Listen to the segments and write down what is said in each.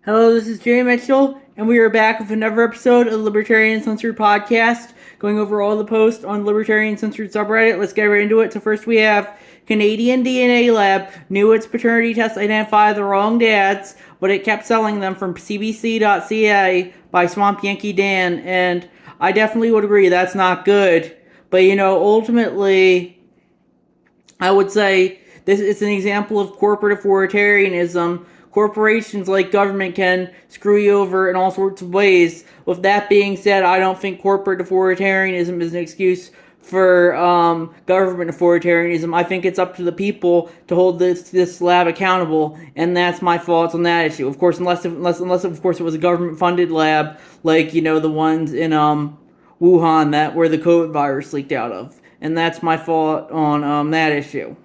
Hello, this is Jay Mitchell, and we are back with another episode of the Libertarian Censored podcast, going over all the posts on Libertarian Censored subreddit. Let's get right into it. So first we have Canadian DNA Lab knew its paternity test identified the wrong dads, but it kept selling them from cbc.ca by Swamp Yankee Dan, and I definitely would agree that's not good. But ultimately, I would say this is an example of corporate authoritarianism. Corporations like government can screw you over in all sorts of ways. With that being said, I don't think corporate authoritarianism is an excuse for government authoritarianism. I think it's up to the people to hold this lab accountable, and that's my thoughts on that issue. Of course, unless of course it was a government funded lab like the ones in Wuhan that where the COVID virus leaked out of, and that's my thought on that issue.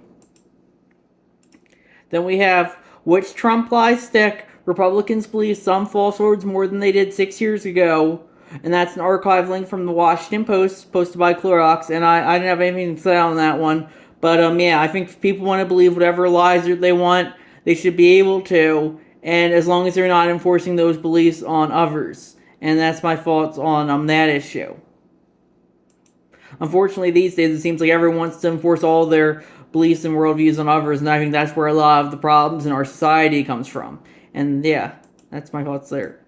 Then we have which Trump lies stick. Republicans believe some falsehoods more than they did 6 years ago. And that's an archive link from the Washington Post, posted by Clorox. And I didn't have anything to say on that one. But yeah, I think if people want to believe whatever lies they want, they should be able to. And as long as they're not enforcing those beliefs on others. And that's my thoughts on that issue. Unfortunately, these days it seems like everyone wants to enforce all their beliefs and worldviews on others, and I think that's where a lot of the problems in our society comes from. And yeah, that's my thoughts there.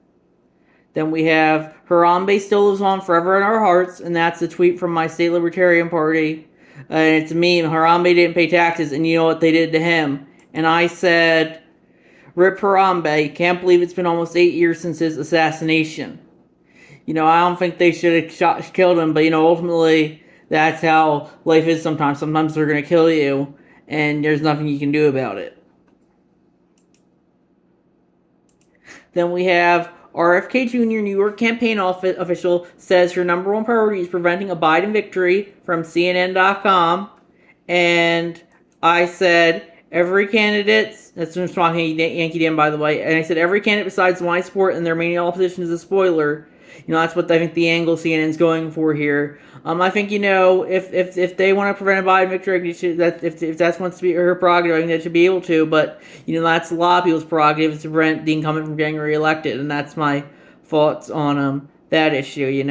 Then we have Harambe still lives on forever in our hearts, and that's a tweet from my state Libertarian Party. And it's a meme. Harambe didn't pay taxes, and you know what they did to him. And I said, "Rip Harambe, can't believe it's been almost 8 years since his assassination." I don't think they should have killed him, but ultimately, that's how life is sometimes. Sometimes they're going to kill you, and there's nothing you can do about it. Then we have RFK Jr., New York campaign official, says her number one priority is preventing a Biden victory from CNN.com. And I said, every candidate, that's from Swamp Yankee Dan, by the way, and I said, every candidate besides the one I support and their main opposition is a spoiler. That's what I think the angle CNN's going for here. I think if they want to prevent a Biden victory, if that wants to be her prerogative, I think they should be able to. But that's a lot of people's prerogative to prevent the incumbent from getting reelected, and that's my thoughts on that issue.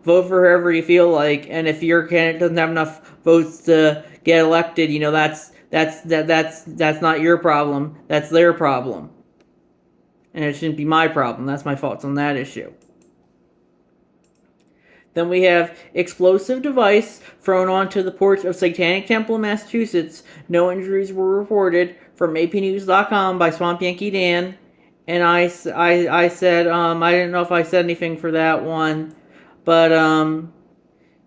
Vote for whoever you feel like, and if your candidate doesn't have enough votes to get elected, that's not your problem. That's their problem, and it shouldn't be my problem. That's my thoughts on that issue. Then we have explosive device thrown onto the porch of Satanic Temple in Massachusetts. No injuries were reported, from apnews.com by Swamp Yankee Dan. And I said, I didn't know if I said anything for that one. But,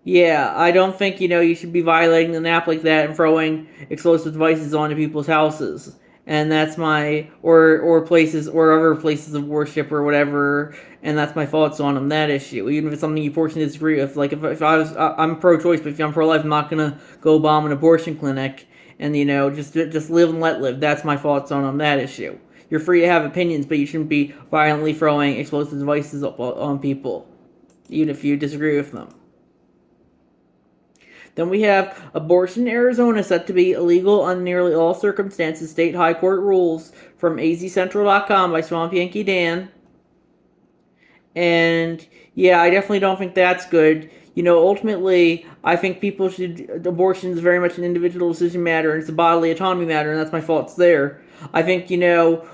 yeah, I don't think, you should be violating the NAP like that and throwing explosive devices onto people's houses. And that's my, or places, or other places of worship or whatever, and that's my thoughts on that issue. Even if it's something you personally disagree with, like if I'm pro-choice, but if I'm pro-life, I'm not gonna go bomb an abortion clinic, and just live and let live. That's my thoughts on that issue. You're free to have opinions, but you shouldn't be violently throwing explosive devices on people, even if you disagree with them. Then we have abortion in Arizona set to be illegal under nearly all circumstances, state high court rules, from azcentral.com by Swamp Yankee Dan. And yeah, I definitely don't think that's good. Ultimately, I think abortion is very much an individual decision matter, and it's a bodily autonomy matter, and that's my thoughts there. I think,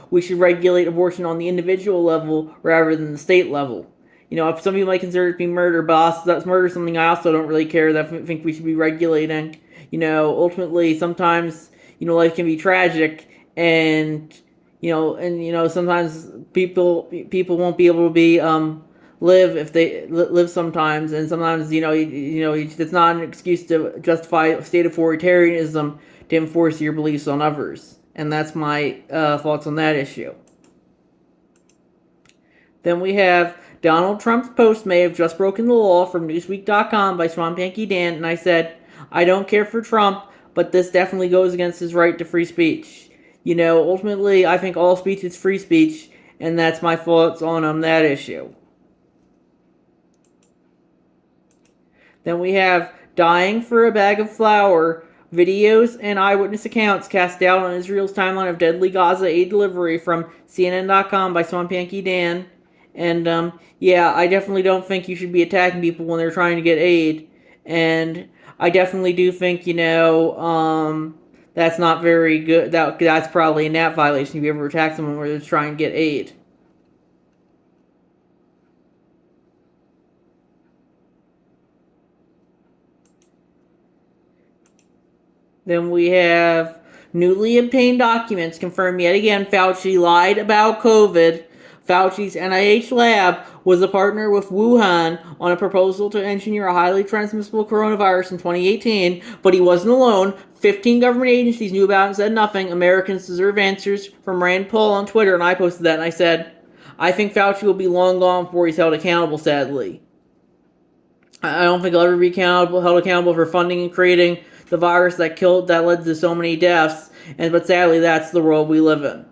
we should regulate abortion on the individual level rather than the state level. If some people might consider it to be murder, but that's murder something I also don't really care that I think we should be regulating. Ultimately, sometimes, life can be tragic, and, sometimes people won't be able to live if they live sometimes, and sometimes, it's not an excuse to justify state authoritarianism to enforce your beliefs on others. And that's my thoughts on that issue. Then we have Donald Trump's post may have just broken the law, from Newsweek.com by Swamp Yankee Dan, and I said, I don't care for Trump, but this definitely goes against his right to free speech. Ultimately, I think all speech is free speech, and that's my thoughts on that issue. Then we have dying for a bag of flour Videos and eyewitness accounts cast doubt on Israel's timeline of deadly Gaza aid delivery from CNN.com by Swampyanky Dan. And yeah, I definitely don't think you should be attacking people when they're trying to get aid. And I definitely do think, that's not very good. That's probably a NAP violation if you ever attack someone where they're trying to get aid. Then we have newly obtained documents confirm yet again Fauci lied about COVID. Fauci's NIH lab was a partner with Wuhan on a proposal to engineer a highly transmissible coronavirus in 2018, but he wasn't alone. 15 government agencies knew about it and said nothing. Americans deserve answers from Rand Paul on Twitter, and I posted that and I said, I think Fauci will be long gone before he's held accountable, sadly. I don't think he'll ever be held accountable for funding and creating the virus that led to so many deaths. But sadly, that's the world we live in.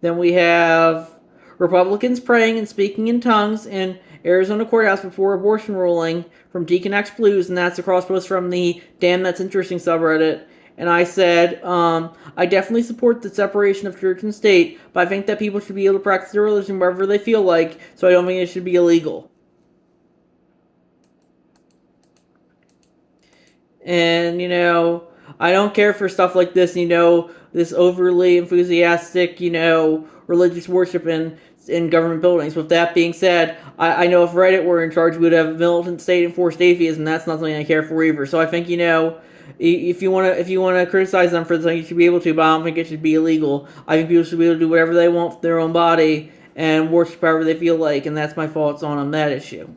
Then we have Republicans praying and speaking in tongues in Arizona courthouse before abortion ruling from Deacon X Blues, and that's a cross post from the Damn That's Interesting subreddit. And I said, I definitely support the separation of church and state, but I think that people should be able to practice their religion wherever they feel like, so I don't think it should be illegal. And, I don't care for stuff like this, this overly enthusiastic, religious worship in government buildings. With that being said, I know if Reddit were in charge, we would have militant state-enforced atheism, and that's not something I care for either. So I think, if you want to criticize them for something, you should be able to, but I don't think it should be illegal. I think people should be able to do whatever they want for their own body and worship however they feel like, and that's my thoughts on that issue.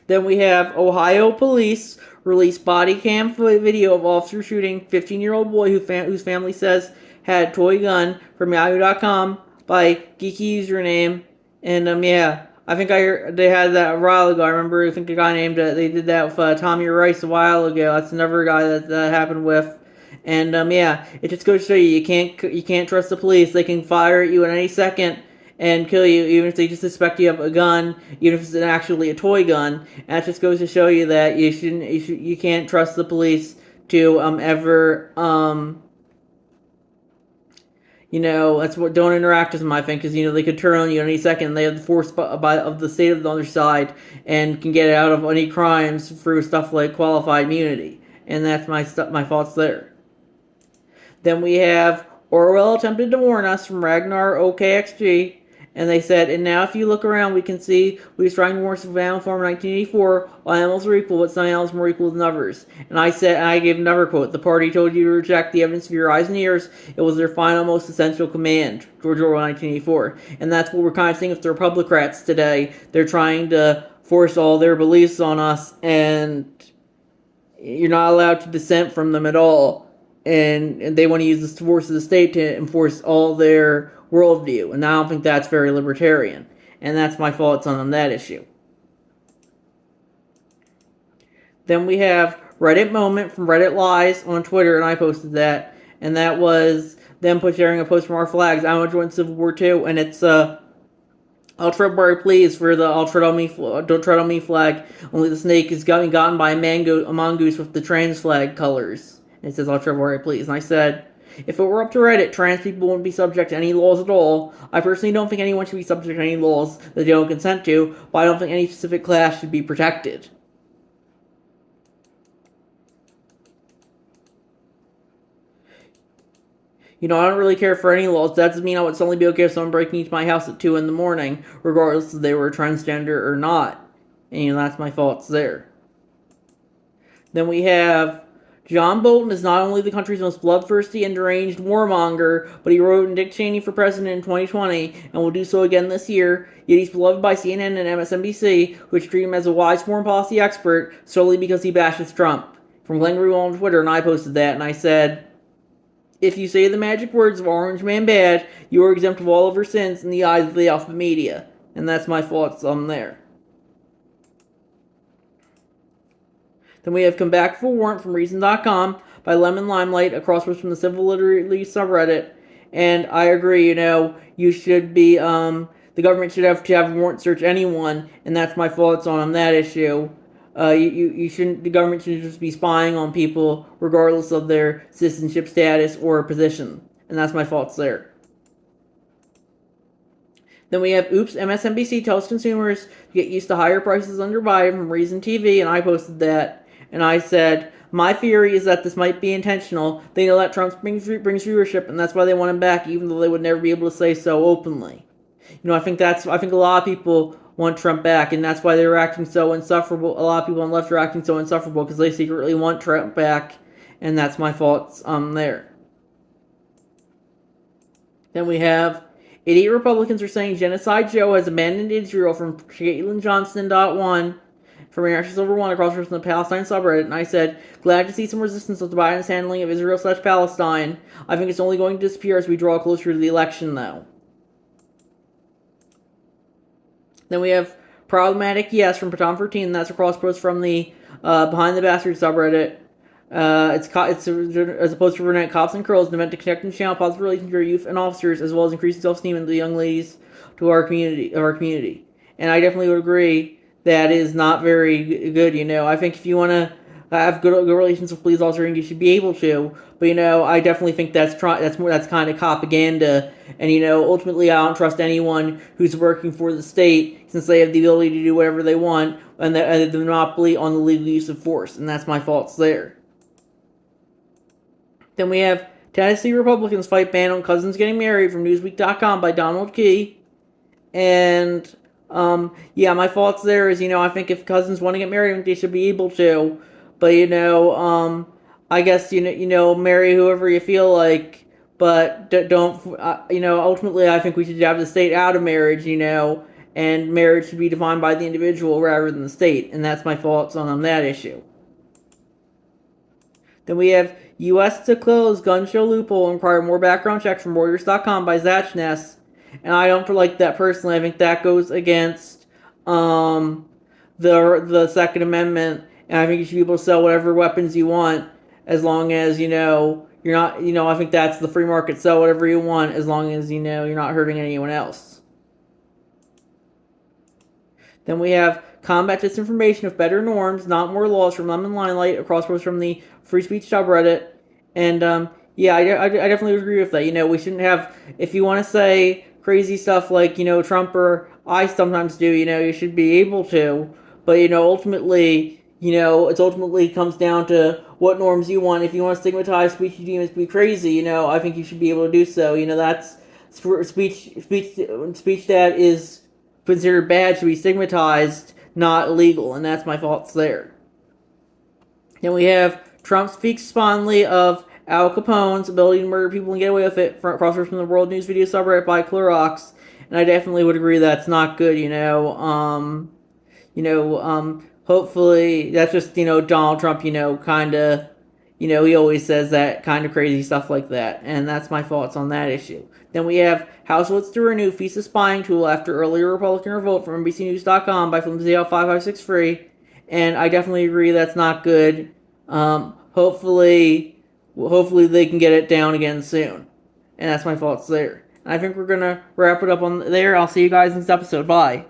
Then we have Ohio police release body cam video of officer shooting 15-year-old boy whose family says had toy gun from Yahoo.com by geeky username. And yeah, I think they had that a while ago. I remember, I think a guy named they did that with Tommy Rice a while ago. That's another guy that happened with. And yeah, it just goes to show you can't trust the police. They can fire at you at any second and kill you, even if they just suspect you have a gun, even if it's actually a toy gun. And that just goes to show you that you can't trust the police to ever that's what, don't interact with them, I think, because they could turn on you any second. They have the force of the state of the other side and can get out of any crimes through stuff like qualified immunity. And that's my thoughts there. Then we have Orwell attempted to warn us from Ragnar OKXG, and they said, and now if you look around, we can see we was trying to warn surveillance form in 1984, all animals are equal, but some animals are more equal than others. And I gave another quote, the party told you to reject the evidence of your eyes and ears, it was their final most essential command, George Orwell 1984. And that's what we're kind of seeing with the Republicrats today. They're trying to force all their beliefs on us, and you're not allowed to dissent from them at all. And they want to use the force of the state to enforce all their worldview. And I don't think that's very libertarian. And that's my thoughts on that issue. Then we have Reddit Moment from Reddit Lies on Twitter, and I posted that. And that was them sharing a post from our flags. I want to join Civil War II, and it's I'll tread where I please for the I'll tread on me don't tread on me flag. Only the snake is gotten by a mongoose with the trans flag colors. And it says I'll tread where I please. And I said, if it were up to Reddit, trans people wouldn't be subject to any laws at all. I personally don't think anyone should be subject to any laws that they don't consent to, but I don't think any specific class should be protected. I don't really care for any laws. That doesn't mean I would suddenly be okay if someone breaking into my house at 2 in the morning, regardless if they were transgender or not. And that's my thoughts there. Then we have John Bolton is not only the country's most bloodthirsty and deranged warmonger, but he wrote in Dick Cheney for president in 2020 and will do so again this year. Yet he's beloved by CNN and MSNBC, which treat him as a wise foreign policy expert solely because he bashes Trump. From Glenn Greenwald on Twitter, and I posted that, and I said, if you say the magic words of Orange Man Bad, you are exempt of all of your sins in the eyes of the alpha media. And that's my thoughts on there. Then we have Come Back for Warrant from Reason.com by Lemon Limelight, a crossword from the Civil Literary subreddit. And I agree, you should be, the government should have to have a warrant search anyone, and that's my thoughts on that issue. You shouldn't. The government shouldn't just be spying on people regardless of their citizenship status or position, and that's my thoughts there. Then we have Oops, MSNBC tells consumers to get used to higher prices under Biden from Reason TV, and I posted that, and I said, my theory is that this might be intentional. They know that Trump brings viewership, and that's why they want him back, even though they would never be able to say so openly. I think a lot of people want Trump back, and that's why they're acting so insufferable. A lot of people on the left are acting so insufferable because they secretly want Trump back, and that's my thoughts there. Then we have idiot Republicans are saying Genocide Joe has abandoned Israel from Caitlin Johnston.1 from International Silver 1 across from the Palestine subreddit, and I said, glad to see some resistance of Biden's handling of Israel/Palestine. I think it's only going to disappear as we draw closer to the election, though. Then we have Problematic Yes from Paton13, and that's a cross post from the Behind the Bastards subreddit. It's as opposed to prevent cops and curls, an event to connect and channel positive relations to our youth and officers, as well as increasing self-esteem in the young ladies to our community. And I definitely would agree that is not very good. I think if you want to have good relations with police officers, you should be able to. But I definitely think that's kind of propaganda. And ultimately, I don't trust anyone who's working for the state, since they have the ability to do whatever they want and the monopoly on the legal use of force. And that's my faults there. Then we have Tennessee Republicans fight ban on cousins getting married from Newsweek.com by Donald Key. And my faults there is, I think if cousins want to get married, they should be able to. But I guess marry whoever you feel like, but don't. Ultimately, I think we should have the state out of marriage. And marriage should be defined by the individual rather than the state, and that's my faults on that issue. Then we have U.S. to close gun show loophole and require more background checks from Reuters.com by Zachness. And I don't like that personally. I think that goes against the Second Amendment, and I think you should be able to sell whatever weapons you want as long as you're not. I think that's the free market. Sell whatever you want as long as you're not hurting anyone else. Then we have combat disinformation with better norms, not more laws from Lemon Limelight, across post from the Free Speech subreddit. And I definitely agree with that. We shouldn't have, if you want to say crazy stuff like, Trump or I sometimes do, you should be able to. But, ultimately, it ultimately comes down to what norms you want. If you want to stigmatize speech you deem as to be crazy, I think you should be able to do so. That's speech that is considered bad should be stigmatized, not illegal, and that's my faults there. Then we have Trump speaks fondly of Al Capone's ability to murder people and get away with it, across from the World News Video subreddit by Clorox, and I definitely would agree that's not good. Hopefully that's just Donald Trump, kind of. He always says that kind of crazy stuff like that, and that's my thoughts on that issue. Then we have House votes to renew FISA spying tool after earlier Republican revolt from NBCNews.com by FlimsyL556free, and I definitely agree that's not good. Hopefully they can get it down again soon, and that's my thoughts there. And I think we're gonna wrap it up on there. I'll see you guys in this episode. Bye.